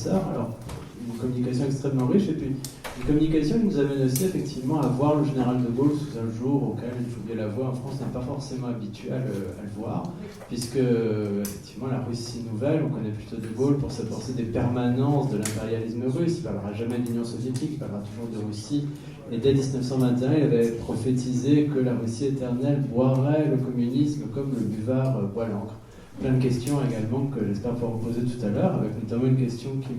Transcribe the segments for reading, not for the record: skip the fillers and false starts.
professeur. Alors, une communication extrêmement riche, et puis une communication qui nous amène aussi effectivement à voir le général de Gaulle sous un jour auquel, il faut bien l'avouer, en France n'est pas forcément habitué à le voir, puisque effectivement la Russie nouvelle, on connaît plutôt de Gaulle pour s'efforcer des permanences de l'impérialisme russe. Il ne parlera jamais de l'Union soviétique, il parlera toujours de Russie. Et dès 1921, il avait prophétisé que la Russie éternelle boirait le communisme comme le buvard boit l'encre. Plein de questions également que j'espère pouvoir vous poser tout à l'heure, avec notamment une question qui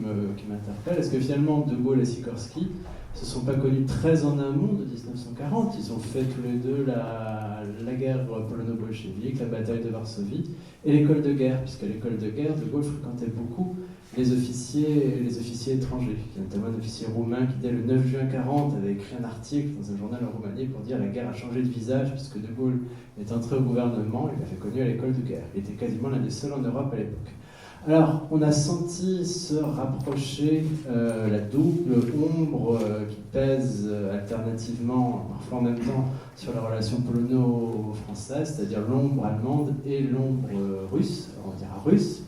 m'interpelle. Est-ce que finalement De Gaulle et Sikorski ne se sont pas connus très en amont de 1940 ? Ils ont fait tous les deux la guerre polono-bolchevique, la bataille de Varsovie et l'école de guerre, puisqu'à l'école de guerre, De Gaulle fréquentait beaucoup les officiers étrangers. Il y a notamment un officier roumain qui, dès le 9 juin 40, avait écrit un article dans un journal en Roumanie pour dire « La guerre a changé de visage puisque De Gaulle est entré au gouvernement, il l'a fait connu à l'école de guerre. » Il était quasiment l'un des seuls en Europe à l'époque. Alors, on a senti se rapprocher la double ombre qui pèse alternativement, parfois en même temps, sur la relation polono-française, c'est-à-dire l'ombre allemande et l'ombre russe. Alors, on dira russe,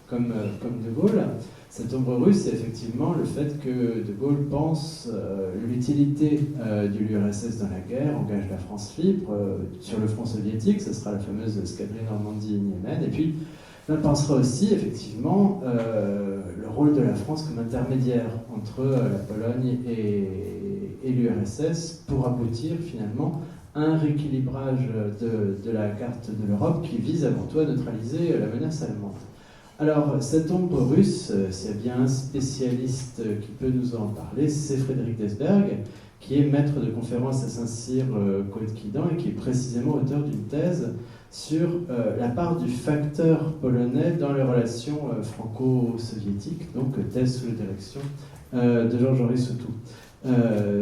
comme De Gaulle. Cette ombre russe, c'est effectivement le fait que De Gaulle pense l'utilité de l'URSS dans la guerre, engage la France libre sur le front soviétique, ce sera la fameuse escadrille Normandie-Niemen, et puis on pensera aussi effectivement le rôle de la France comme intermédiaire entre la Pologne et l'URSS pour aboutir finalement à un rééquilibrage de la carte de l'Europe qui vise avant tout à neutraliser la menace allemande. Alors, cette ombre russe, s'il y a bien un spécialiste qui peut nous en parler, c'est Frédéric Desberg, qui est maître de conférence à Saint-Cyr-Coëtquidan et qui est précisément auteur d'une thèse sur la part du facteur polonais dans les relations franco-soviétiques, donc thèse sous la direction de Georges-Henri Sautou.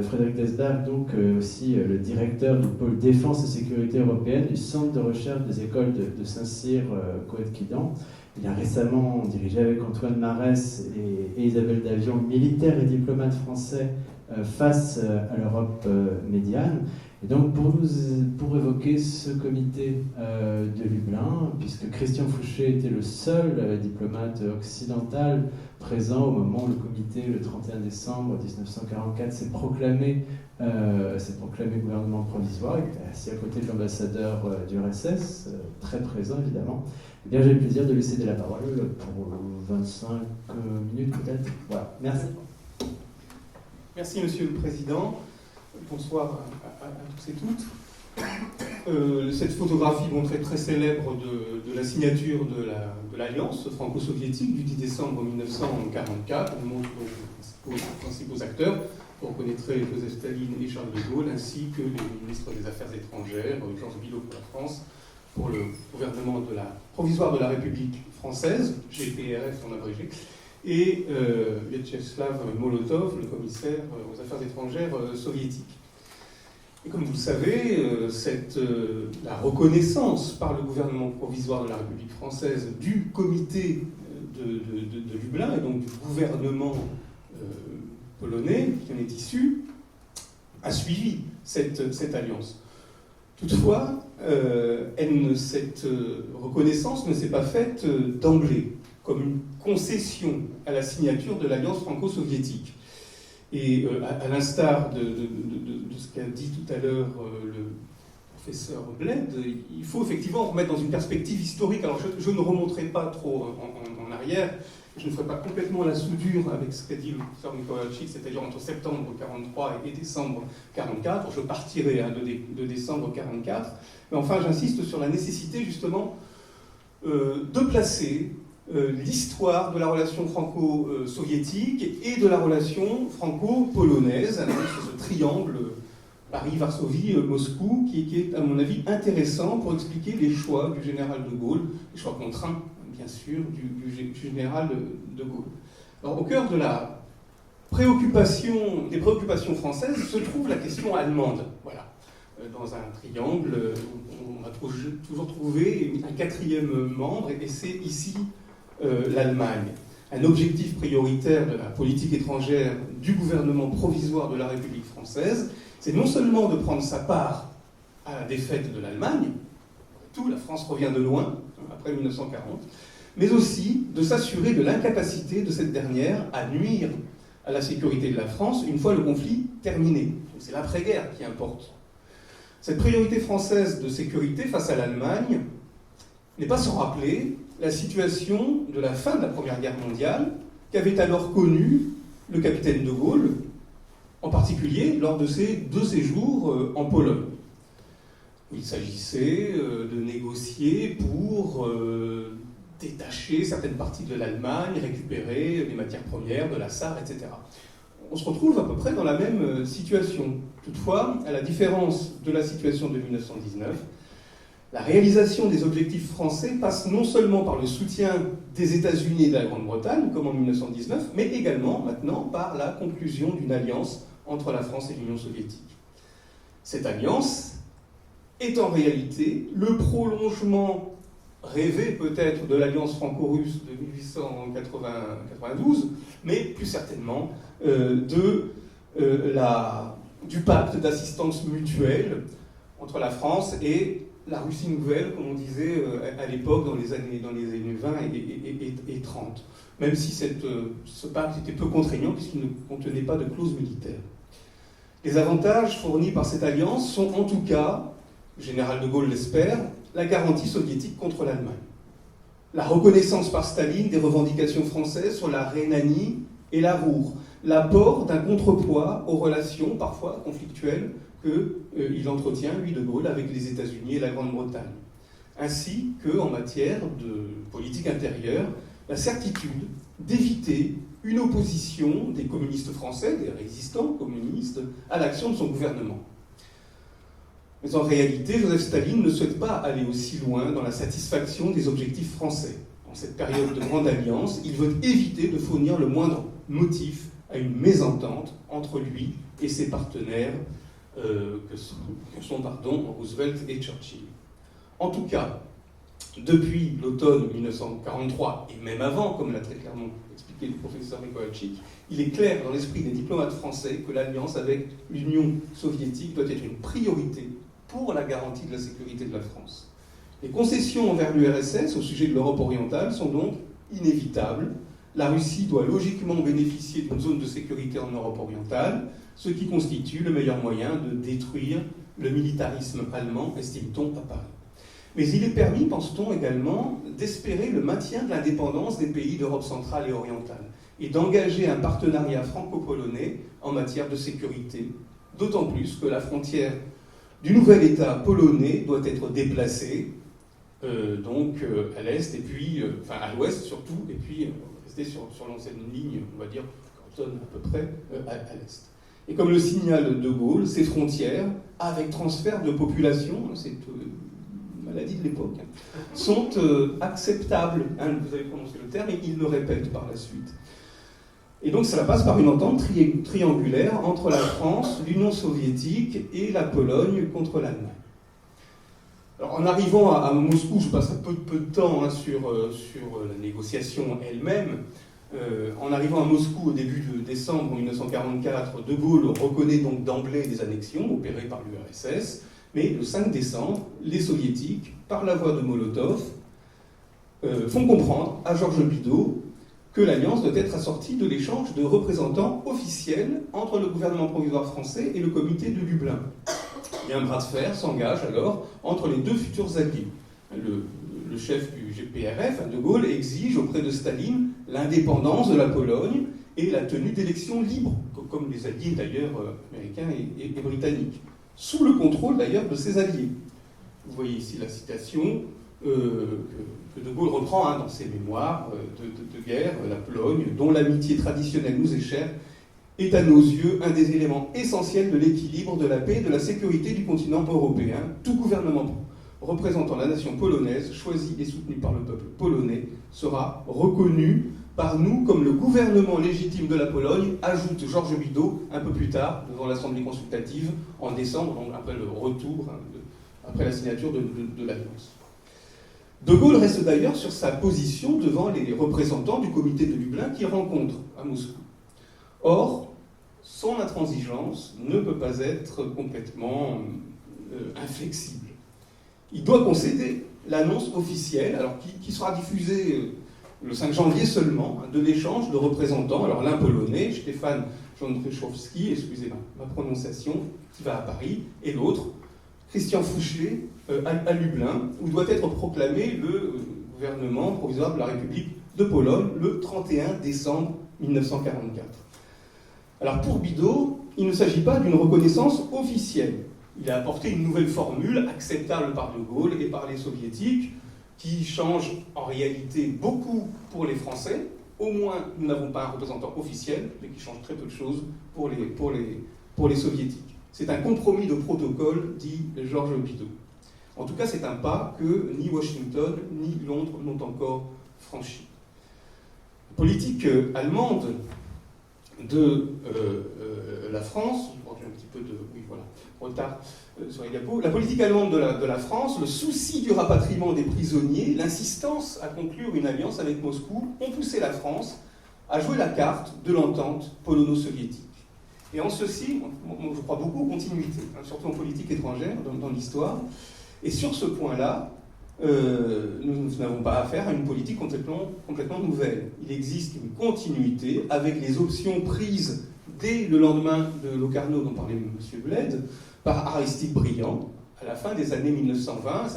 Frédéric Desberg, donc aussi le directeur du pôle défense et sécurité européenne du centre de recherche des écoles de Saint-Cyr-Coëtquidan. Il a récemment dirigé avec Antoine Marès et Isabelle Davion, militaires et diplomates français face à l'Europe médiane. Et donc pour évoquer ce comité de Lublin, puisque Christian Fouché était le seul diplomate occidental présent au moment où le comité, le 31 décembre 1944, s'est proclamé gouvernement provisoire, il était assis à côté de l'ambassadeur du RSS, très présent évidemment. Eh bien, j'ai le plaisir de lui céder la parole pour 25 minutes peut-être. Voilà, merci. Merci Monsieur le Président. Bonsoir à tous et toutes. Cette photographie très célèbre de la signature de l'Alliance franco-soviétique du 10 décembre 1944 nous montre les principaux acteurs. Vous reconnaîtrez Joseph Staline et Charles de Gaulle, ainsi que les ministres des Affaires étrangères, Georges Bidault pour la France, pour le gouvernement provisoire de la République française, GPRF en abrégé, et Vyacheslav Molotov, le commissaire aux affaires étrangères soviétique. Et comme vous le savez, la reconnaissance par le gouvernement provisoire de la République française du comité de Lublin, et donc du gouvernement polonais qui en est issu, a suivi cette alliance. Toutefois, cette reconnaissance ne s'est pas faite d'emblée, comme une concession à la signature de l'Alliance franco-soviétique. Et à l'instar de ce qu'a dit tout à l'heure le professeur Bled, il faut effectivement remettre dans une perspective historique. Alors je ne remonterai pas trop en arrière, je ne ferai pas complètement la soudure avec ce qu'a dit le professeur Mikołajczyk, c'est-à-dire entre septembre 1943 et décembre 1944. Je partirai de décembre 1944. Mais enfin, j'insiste sur la nécessité justement de placer l'histoire de la relation franco-soviétique et de la relation franco-polonaise, avec ce triangle Paris, Varsovie, Moscou, qui est, à mon avis, intéressant pour expliquer les choix du général de Gaulle, les choix contraints, bien sûr, du général de Gaulle. Alors, au cœur de des préoccupations françaises se trouve la question allemande. Voilà. Dans un triangle, on va toujours trouver un quatrième membre, et c'est ici l'Allemagne. Un objectif prioritaire de la politique étrangère du gouvernement provisoire de la République française, c'est non seulement de prendre sa part à la défaite de l'Allemagne, tout, la France revient de loin, après 1940, mais aussi de s'assurer de l'incapacité de cette dernière à nuire à la sécurité de la France une fois le conflit terminé. C'est l'après-guerre qui importe. Cette priorité française de sécurité face à l'Allemagne n'est pas sans rappeler la situation de la fin de la Première Guerre mondiale qu'avait alors connue le capitaine de Gaulle, en particulier lors de ses 2 séjours en Pologne. Il s'agissait de négocier pour détacher certaines parties de l'Allemagne, récupérer des matières premières, de la SAR, etc. On se retrouve à peu près dans la même situation. Toutefois, à la différence de la situation de 1919, la réalisation des objectifs français passe non seulement par le soutien des États-Unis et de la Grande-Bretagne, comme en 1919, mais également maintenant par la conclusion d'une alliance entre la France et l'Union soviétique. Cette alliance est en réalité le prolongement rêvé peut-être de l'alliance franco-russe de 1892, mais plus certainement du pacte d'assistance mutuelle entre la France et la Russie nouvelle, comme on disait à l'époque dans les années 20 et 30, même si ce pacte était peu contraignant puisqu'il ne contenait pas de clause militaire. Les avantages fournis par cette alliance sont en tout cas, le général de Gaulle l'espère, la garantie soviétique contre l'Allemagne. La reconnaissance par Staline des revendications françaises sur la Rhénanie et la Ruhr, l'apport d'un contrepoids aux relations parfois conflictuelles qu'il entretient, lui de Gaulle, avec les États-Unis et la Grande-Bretagne. Ainsi qu'en matière de politique intérieure, la certitude d'éviter une opposition des communistes français, des résistants communistes, à l'action de son gouvernement. Mais en réalité, Joseph Staline ne souhaite pas aller aussi loin dans la satisfaction des objectifs français. En cette période de grande alliance, il veut éviter de fournir le moindre motif à une mésentente entre lui et ses partenaires que sont Roosevelt et Churchill. En tout cas, depuis l'automne 1943, et même avant, comme l'a très clairement expliqué le professeur Mikołajczyk, il est clair dans l'esprit des diplomates français que l'alliance avec l'Union soviétique doit être une priorité pour la garantie de la sécurité de la France. Les concessions envers l'URSS au sujet de l'Europe orientale sont donc inévitables. La Russie doit logiquement bénéficier d'une zone de sécurité en Europe orientale, ce qui constitue le meilleur moyen de détruire le militarisme allemand, estime-t-on, à Paris. Mais il est permis, pense-t-on également, d'espérer le maintien de l'indépendance des pays d'Europe centrale et orientale et d'engager un partenariat franco-polonais en matière de sécurité, d'autant plus que la frontière du nouvel État polonais doit être déplacée, à l'est, et puis, à l'ouest surtout, et puis rester sur l'ancienne ligne, on va dire, cantonne à peu près, à l'est. Et comme le signale de Gaulle, ces frontières, avec transfert de population, c'est maladie de l'époque, sont acceptables. Vous avez prononcé le terme, et il le répète par la suite. Et donc cela passe par une entente triangulaire entre la France, l'Union soviétique et la Pologne contre l'Allemagne. Alors, en arrivant à Moscou, je passe un peu de temps sur la négociation elle-même. En arrivant à Moscou au début de décembre 1944, De Gaulle reconnaît donc d'emblée des annexions opérées par l'URSS, mais le 5 décembre, les soviétiques, par la voix de Molotov, font comprendre à Georges Bidault que l'alliance doit être assortie de l'échange de représentants officiels entre le gouvernement provisoire français et le comité de Lublin. Et un bras de fer s'engage alors entre les deux futurs alliés. Le chef du GPRF, De Gaulle, exige auprès de Staline l'indépendance de la Pologne et la tenue d'élections libres, comme les alliés d'ailleurs américains et britanniques, sous le contrôle d'ailleurs de ses alliés. Vous voyez ici la citation que De Gaulle reprend dans ses mémoires de guerre, la Pologne, dont l'amitié traditionnelle nous est chère, est à nos yeux un des éléments essentiels de l'équilibre, de la paix et de la sécurité du continent européen. Tout gouvernement représentant la nation polonaise, choisi et soutenu par le peuple polonais, sera reconnu par nous comme le gouvernement légitime de la Pologne, ajoute Georges Bidault un peu plus tard devant l'Assemblée consultative en décembre, donc après le retour, après la signature de l'alliance. De Gaulle reste d'ailleurs sur sa position devant les représentants du comité de Lublin qu'il rencontre à Moscou. Or, son intransigeance ne peut pas être complètement inflexible. Il doit concéder l'annonce officielle, alors qui sera diffusée le 5 janvier seulement, de l'échange de représentants, alors l'un polonais, Stefan Jędrzejowski, excusez ma prononciation, qui va à Paris, et l'autre, Christian Fouché, à Lublin, où doit être proclamé le gouvernement provisoire de la République de Pologne le 31 décembre 1944. Alors pour Bidault, il ne s'agit pas d'une reconnaissance officielle. Il a apporté une nouvelle formule acceptable par De Gaulle et par les soviétiques, qui change en réalité beaucoup pour les Français. Au moins, nous n'avons pas un représentant officiel, mais qui change très peu de choses pour les soviétiques. C'est un compromis de protocole, dit Georges Bidault. En tout cas, c'est un pas que ni Washington ni Londres n'ont encore franchi. La politique allemande de la France, j'ai un petit peu de retard sur les diapos, la politique allemande de la France, le souci du rapatriement des prisonniers, l'insistance à conclure une alliance avec Moscou ont poussé la France à jouer la carte de l'entente polono-soviétique. Et en ceci, moi, je crois beaucoup aux continuités, surtout en politique étrangère, dans l'histoire. Et sur ce point-là, nous n'avons pas affaire à une politique complètement nouvelle. Il existe une continuité avec les options prises dès le lendemain de Locarno, dont parlait M. Bled, par Aristide Briand, à la fin des années 1920,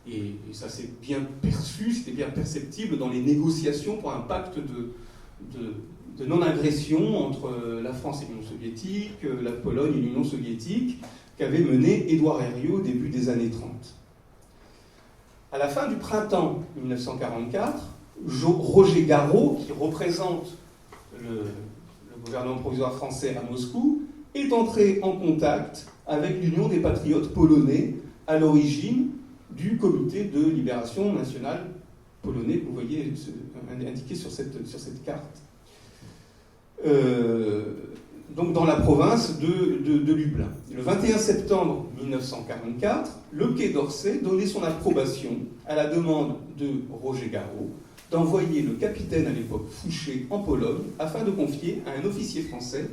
et ça s'est bien perçu, c'était bien perceptible dans les négociations pour un pacte de non-agression entre la France et l'Union soviétique, la Pologne et l'Union soviétique, qu'avait mené Édouard Herriot au début des années 30. À la fin du printemps 1944, Roger Garraud, qui représente le gouvernement provisoire français à Moscou, est entré en contact avec l'Union des patriotes polonais à l'origine du comité de libération nationale polonais que vous voyez indiqué sur cette carte. Donc dans la province de Lublin. Le 21 septembre 1944, le Quai d'Orsay donnait son approbation à la demande de Roger Garraud d'envoyer le capitaine à l'époque Fouché en Pologne afin de confier à un officier français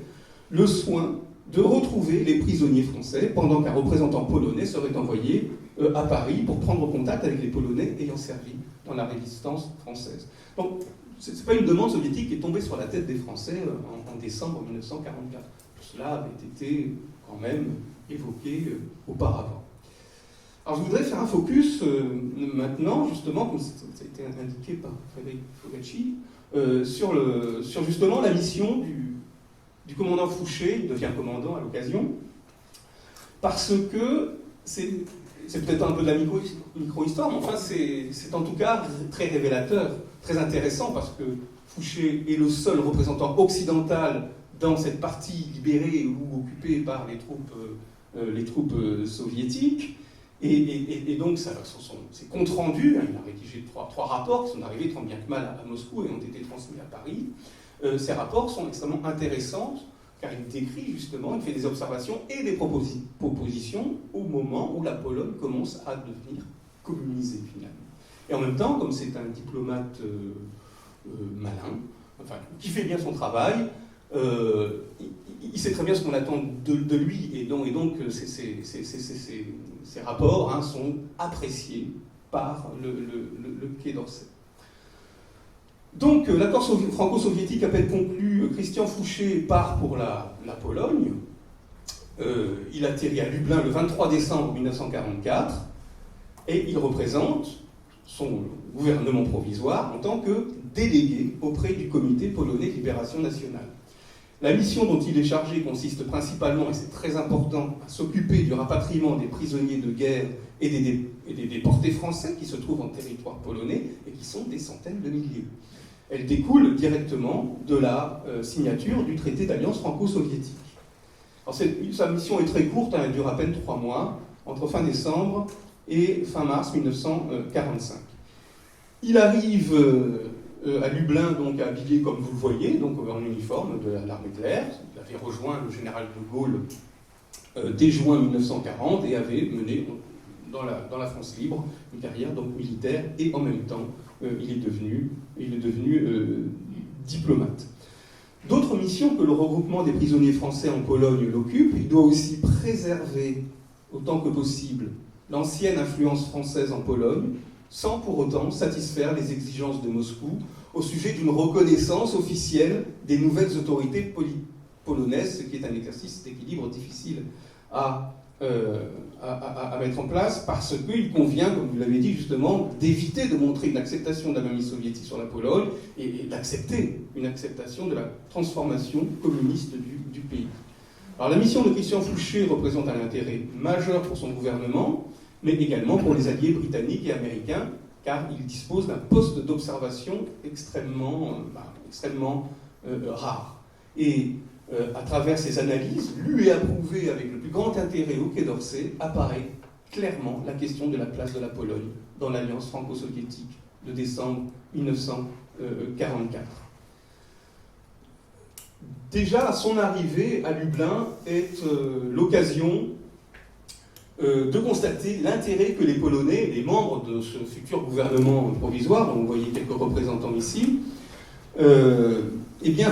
le soin de retrouver les prisonniers français pendant qu'un représentant polonais serait envoyé à Paris pour prendre contact avec les Polonais ayant servi dans la résistance française. Donc, ce n'est pas une demande soviétique qui est tombée sur la tête des Français en décembre 1944. Tout cela avait été quand même évoqué auparavant. Alors je voudrais faire un focus maintenant, justement, comme ça a été indiqué par Frédéric Fogacci, sur justement la mission du commandant Fouché. Il devient commandant à l'occasion, parce que c'est peut-être un peu de la micro-histoire, mais enfin c'est en tout cas très révélateur, très intéressant, parce que Fouché est le seul représentant occidental dans cette partie libérée ou occupée par les troupes soviétiques. Et donc, ses comptes rendus, il a rédigé trois rapports qui sont arrivés tant bien que mal à Moscou et ont été transmis à Paris. Ces rapports sont extrêmement intéressants, car il décrit justement, il fait des observations et des propositions au moment où la Pologne commence à devenir communisée finalement. Et en même temps, comme c'est un diplomate malin, enfin, qui fait bien son travail, il sait très bien ce qu'on attend de lui, et donc ces rapports sont appréciés par le Quai d'Orsay. Donc l'accord franco-soviétique à peine conclu, Christian Fouché part pour la Pologne. Il atterrit à Lublin le 23 décembre 1944 et il représente son gouvernement provisoire en tant que délégué auprès du comité polonais de libération nationale. La mission dont il est chargé consiste principalement, et c'est très important, à s'occuper du rapatriement des prisonniers de guerre et des déportés français qui se trouvent en territoire polonais et qui sont des centaines de milliers. Elle découle directement de la signature du traité d'alliance franco-soviétique. Alors sa mission est très courte, elle dure à peine 3 mois, entre fin décembre et fin mars 1945. Il arrive à Lublin, donc habillé comme vous le voyez, donc en uniforme de l'armée de l'air. Il avait rejoint le général de Gaulle dès juin 1940 et avait mené dans la France libre une carrière donc militaire, et en même temps il est devenu diplomate. D'autres missions que le regroupement des prisonniers français en Pologne l'occupe. Il doit aussi préserver autant que possible l'ancienne influence française en Pologne, sans pour autant satisfaire les exigences de Moscou, au sujet d'une reconnaissance officielle des nouvelles autorités polonaises, ce qui est un exercice d'équilibre difficile à mettre en place, parce qu'il convient, comme vous l'avez dit justement, d'éviter de montrer une acceptation de la mainmise soviétique sur la Pologne et d'accepter une acceptation de la transformation communiste du pays. Alors la mission de Christian Fouché représente un intérêt majeur pour son gouvernement, mais également pour les alliés britanniques et américains, car il dispose d'un poste d'observation extrêmement rare. Et à travers ces analyses, lues et approuvées avec le plus grand intérêt au Quai d'Orsay, apparaît clairement la question de la place de la Pologne dans l'alliance franco-soviétique de décembre 1944. Déjà, son arrivée à Lublin est l'occasion de constater l'intérêt que les Polonais, les membres de ce futur gouvernement provisoire, dont vous voyez quelques représentants ici,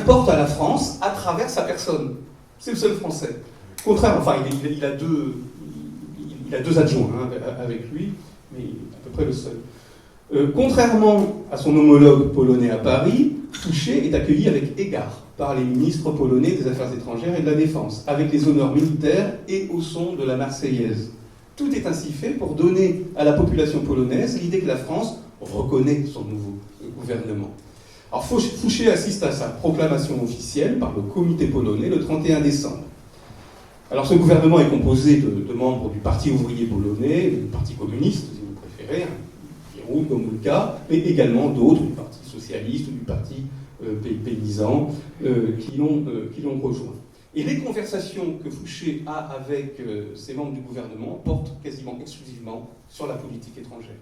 portent à la France à travers sa personne. C'est le seul Français. Contraire, enfin, il a deux adjoints avec lui, mais à peu près le seul. Contrairement à son homologue polonais à Paris, Fouché est accueilli avec égard par les ministres polonais des Affaires étrangères et de la Défense, avec les honneurs militaires et au son de la Marseillaise. Tout est ainsi fait pour donner à la population polonaise l'idée que la France reconnaît son nouveau gouvernement. Alors Fouché assiste à sa proclamation officielle par le comité polonais le 31 décembre. Alors ce gouvernement est composé de membres du Parti ouvrier polonais, du Parti communiste, si vous préférez, qui roule comme le cas, mais également d'autres, du Parti socialiste ou du Parti paysan, qui l'ont rejoint. Et les conversations que Fouché a avec ces membres du gouvernement portent quasiment exclusivement sur la politique étrangère.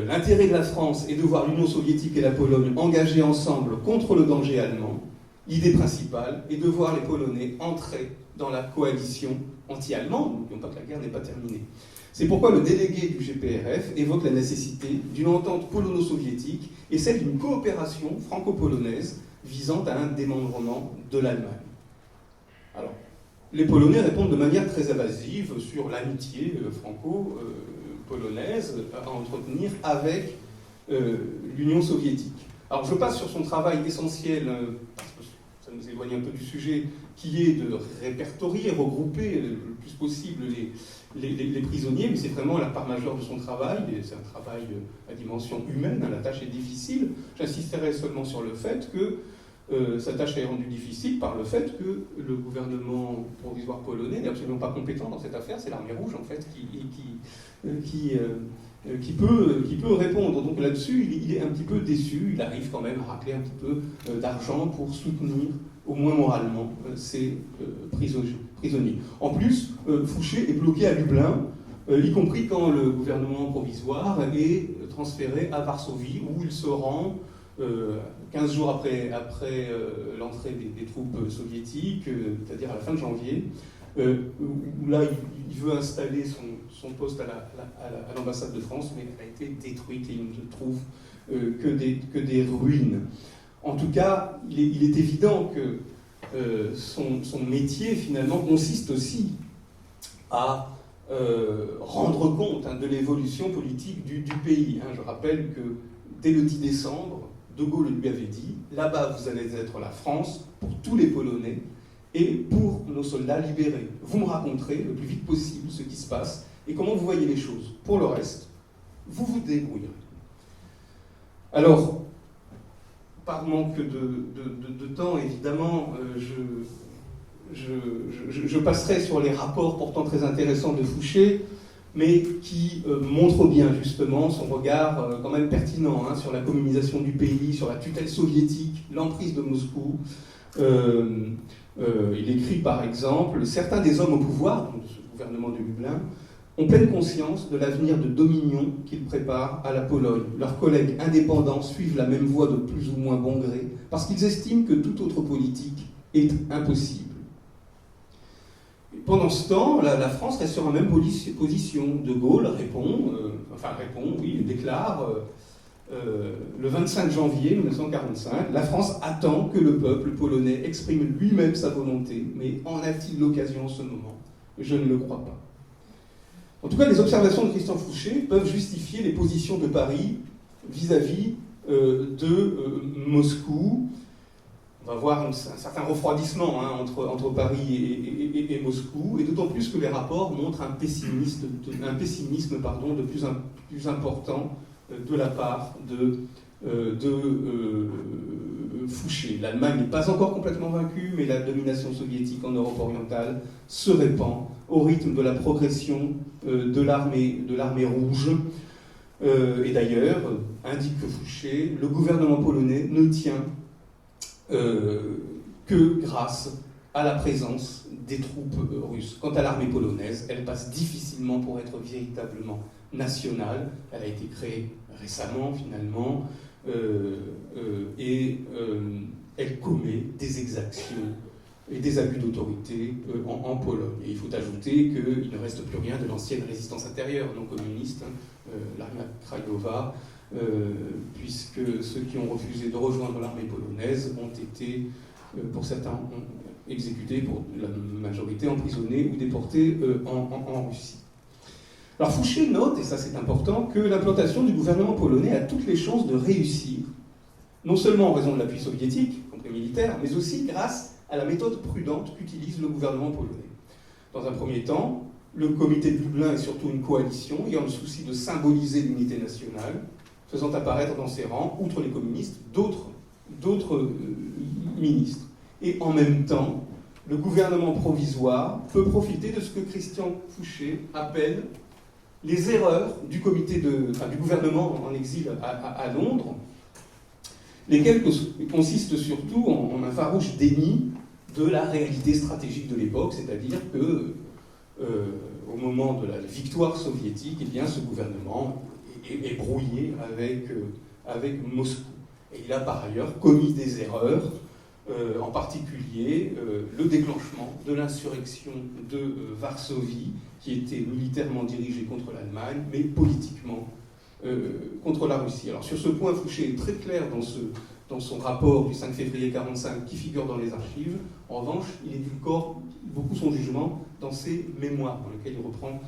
L'intérêt de la France est de voir l'Union soviétique et la Pologne engagées ensemble contre le danger allemand. L'idée principale est de voir les Polonais entrer dans la coalition anti-allemande, n'oublions pas que la guerre n'est pas terminée. C'est pourquoi le délégué du GPRF évoque la nécessité d'une entente polono-soviétique et celle d'une coopération franco-polonaise visant à un démembrement de l'Allemagne. Alors, les Polonais répondent de manière très évasive sur l'amitié franco-polonaise à entretenir avec l'Union soviétique. Alors, je passe sur son travail essentiel, parce que ça nous éloigne un peu du sujet, qui est de répertorier, regrouper le plus possible les prisonniers, mais c'est vraiment la part majeure de son travail, et c'est un travail à dimension humaine, la tâche est difficile. J'insisterai seulement sur le fait que sa tâche est rendue difficile par le fait que le gouvernement provisoire polonais n'est absolument pas compétent dans cette affaire, c'est l'armée rouge en fait qui peut répondre. Donc là-dessus, il est un petit peu déçu, il arrive quand même à racler un petit peu d'argent pour soutenir, au moins moralement, ces prisonniers. En plus, Fouché est bloqué à Lublin, y compris quand le gouvernement provisoire est transféré à Varsovie, où il se rend 15 jours après l'entrée des troupes soviétiques, c'est-à-dire à la fin de janvier, où là il veut installer son poste à l'ambassade de France, mais elle a été détruite et il ne trouve que des ruines. En tout cas, il est évident que son métier finalement consiste aussi à rendre compte de l'évolution politique du pays. Je rappelle que dès le 10 décembre, De Gaulle lui avait dit « Là-bas, vous allez être la France pour tous les Polonais et pour nos soldats libérés. Vous me raconterez le plus vite possible ce qui se passe et comment vous voyez les choses. Pour le reste, vous vous débrouillerez. » Alors, par manque de temps, évidemment, je passerai sur les rapports pourtant très intéressants de Fouché, mais qui montre bien justement son regard quand même pertinent sur la communisation du pays, sur la tutelle soviétique, l'emprise de Moscou. Il écrit par exemple « Certains des hommes au pouvoir, donc de ce gouvernement de Lublin, ont pleine conscience de l'avenir de dominion qu'ils préparent à la Pologne. Leurs collègues indépendants suivent la même voie de plus ou moins bon gré, parce qu'ils estiment que toute autre politique est impossible. » Pendant ce temps, la France reste sur la même position. De Gaulle déclare le 25 janvier 1945, la France attend que le peuple polonais exprime lui-même sa volonté, mais en a-t-il l'occasion en ce moment? Je ne le crois pas. En tout cas, les observations de Christian Fouché peuvent justifier les positions de Paris vis-à-vis de Moscou. On va voir un certain refroidissement entre Paris et Moscou, et d'autant plus que les rapports montrent un pessimisme de plus important de la part de Fouché. L'Allemagne n'est pas encore complètement vaincue, mais la domination soviétique en Europe orientale se répand au rythme de la progression de l'armée rouge. Et d'ailleurs, indique Fouché, le gouvernement polonais ne tient que grâce à la présence des troupes russes. Quant à l'armée polonaise, elle passe difficilement pour être véritablement nationale. Elle a été créée récemment, finalement, et elle commet des exactions et des abus d'autorité en Pologne. Et il faut ajouter qu'il ne reste plus rien de l'ancienne résistance intérieure non communiste, l'Armia Krajowa, puisque ceux qui ont refusé de rejoindre l'armée polonaise ont été, pour certains, exécutés, pour la majorité emprisonnés ou déportés en Russie. Alors Fouché note, et ça c'est important, que l'implantation du gouvernement polonais a toutes les chances de réussir, non seulement en raison de l'appui soviétique, compris militaire, mais aussi grâce à la méthode prudente qu'utilise le gouvernement polonais. Dans un premier temps, le comité de Lublin est surtout une coalition ayant le souci de symboliser l'unité nationale, faisant apparaître dans ses rangs, outre les communistes, d'autres ministres. Et en même temps, le gouvernement provisoire peut profiter de ce que Christian Fouché appelle les erreurs du gouvernement en exil à Londres, lesquelles consistent surtout en un farouche déni de la réalité stratégique de l'époque, c'est-à-dire que au moment de la victoire soviétique, eh bien, ce gouvernement est brouillé avec Moscou. Et il a par ailleurs commis des erreurs, en particulier le déclenchement de l'insurrection de Varsovie, qui était militairement dirigée contre l'Allemagne, mais politiquement contre la Russie. Alors sur ce point, Fouché est très clair dans son rapport du 5 février 1945 qui figure dans les archives. En revanche, il édulcore beaucoup son jugement dans ses mémoires, dans lesquels il reprend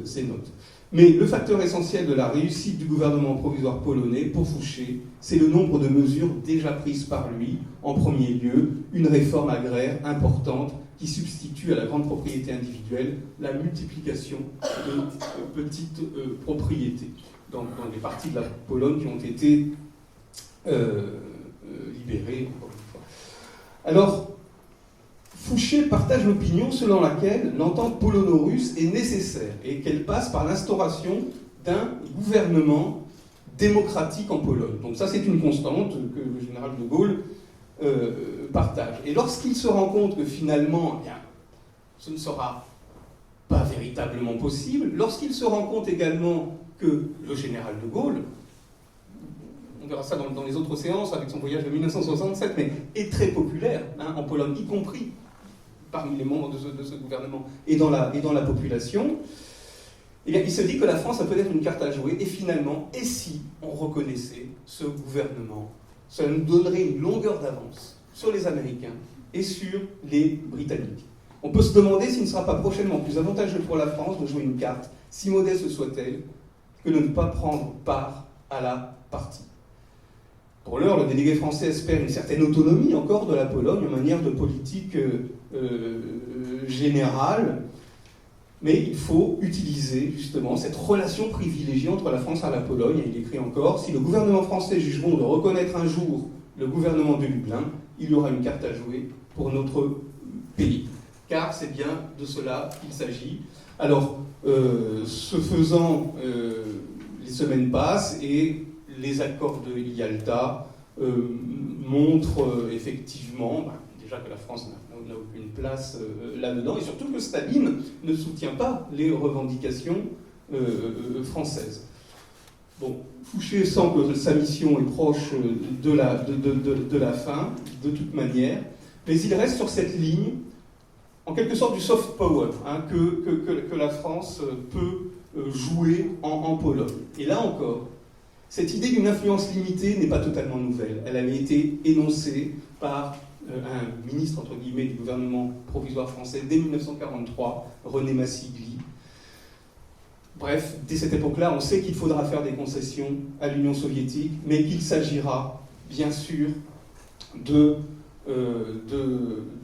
ses notes. Mais le facteur essentiel de la réussite du gouvernement provisoire polonais, pour Fouché, c'est le nombre de mesures déjà prises par lui. En premier lieu, une réforme agraire importante qui substitue à la grande propriété individuelle la multiplication de petites propriétés dans des parties de la Pologne qui ont été libérées, encore une fois. Alors, Fouché partage l'opinion selon laquelle l'entente polono-russe est nécessaire et qu'elle passe par l'instauration d'un gouvernement démocratique en Pologne. Donc ça, c'est une constante que le général de Gaulle partage. Et lorsqu'il se rend compte que finalement, eh bien, ce ne sera pas véritablement possible, lorsqu'il se rend compte également que le général de Gaulle, on verra ça dans les autres séances avec son voyage de 1967, mais est très populaire en Pologne, y compris parmi les membres de ce gouvernement et dans la population, eh bien, il se dit que la France a peut-être une carte à jouer, et finalement, et si on reconnaissait ce gouvernement, ça nous donnerait une longueur d'avance sur les Américains et sur les Britanniques. On peut se demander s'il ne sera pas prochainement plus avantageux pour la France de jouer une carte, si modeste soit-elle, que de ne pas prendre part à la partie. Pour l'heure, le délégué français espère une certaine autonomie encore de la Pologne en manière de politique générale, mais il faut utiliser justement cette relation privilégiée entre la France et la Pologne. Et il écrit encore, si le gouvernement français juge bon de reconnaître un jour le gouvernement de Lublin, il y aura une carte à jouer pour notre pays. Car c'est bien de cela qu'il s'agit. Alors, ce faisant, les semaines passent et les accords de Yalta montrent effectivement, déjà que la France n'a aucune place là-dedans, et surtout que Staline ne soutient pas les revendications françaises. Bon, Fouché sent que sa mission est proche de la fin, de toute manière, mais il reste sur cette ligne, en quelque sorte du soft power, que la France peut jouer en Pologne. Et là encore, cette idée d'une influence limitée n'est pas totalement nouvelle. Elle avait été énoncée par un ministre, entre guillemets, du gouvernement provisoire français dès 1943, René Massigli. Bref, dès cette époque-là, on sait qu'il faudra faire des concessions à l'Union soviétique, mais qu'il s'agira, bien sûr,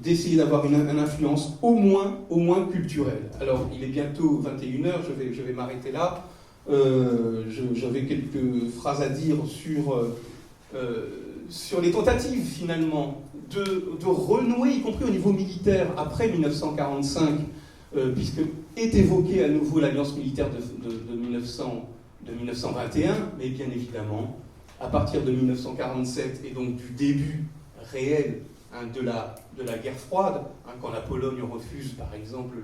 d'essayer d'avoir une influence au moins culturelle. Alors, il est bientôt 21h, je vais m'arrêter là. J'avais quelques phrases à dire sur les tentatives, finalement, de renouer, y compris au niveau militaire, après 1945, puisque est évoquée à nouveau l'alliance militaire de 1921, mais bien évidemment, à partir de 1947, et donc du début réel de la guerre froide, quand la Pologne refuse, par exemple,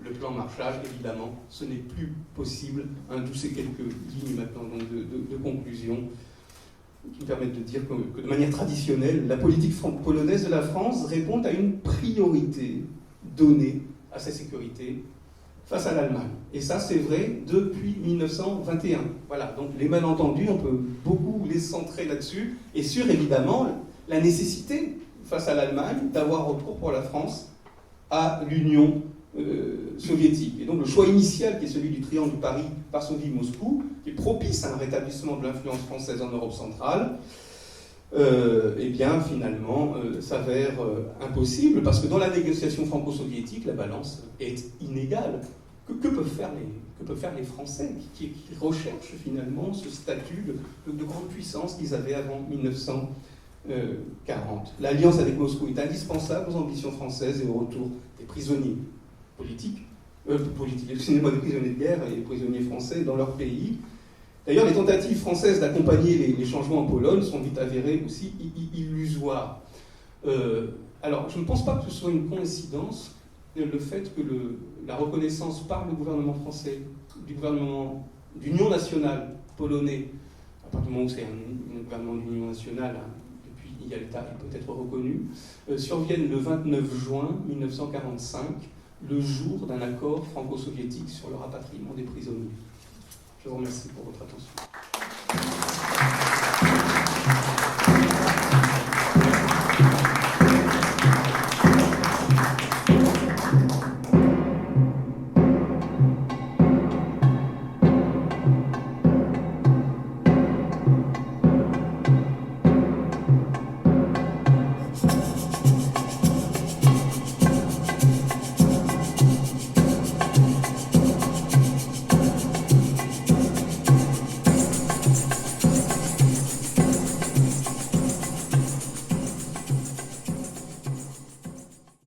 le plan Marshall, évidemment, ce n'est plus possible, d'où ces quelques lignes maintenant donc, de conclusion, qui me permettent de dire que de manière traditionnelle, la politique polonaise de la France répond à une priorité donnée à sa sécurité face à l'Allemagne. Et ça, c'est vrai depuis 1921. Voilà, donc les malentendus, on peut beaucoup les centrer là-dessus, et sur, évidemment, la nécessité, face à l'Allemagne, d'avoir recours pour la France à l'Union soviétique. Et donc le choix initial, qui est celui du triangle de Paris, Varsovie, Moscou, qui est propice à un rétablissement de l'influence française en Europe centrale, eh bien, finalement, s'avère impossible, parce que dans la négociation franco-soviétique, la balance est inégale. Que peuvent faire les Français qui recherchent finalement ce statut de grande puissance qu'ils avaient avant 1940 ? L'alliance avec Moscou est indispensable aux ambitions françaises et au retour des prisonniers excusez-moi, des prisonniers de guerre et des prisonniers français dans leur pays. D'ailleurs, les tentatives françaises d'accompagner les changements en Pologne sont vite avérées aussi illusoires. Alors, je ne pense pas que ce soit une coïncidence le fait que la reconnaissance par le gouvernement français, du gouvernement d'union nationale polonais, à partir du moment où c'est un gouvernement d'union nationale, depuis Yalta, il peut être reconnu, survienne le 29 juin 1945, le jour d'un accord franco-soviétique sur le rapatriement des prisonniers. Je vous remercie pour votre attention.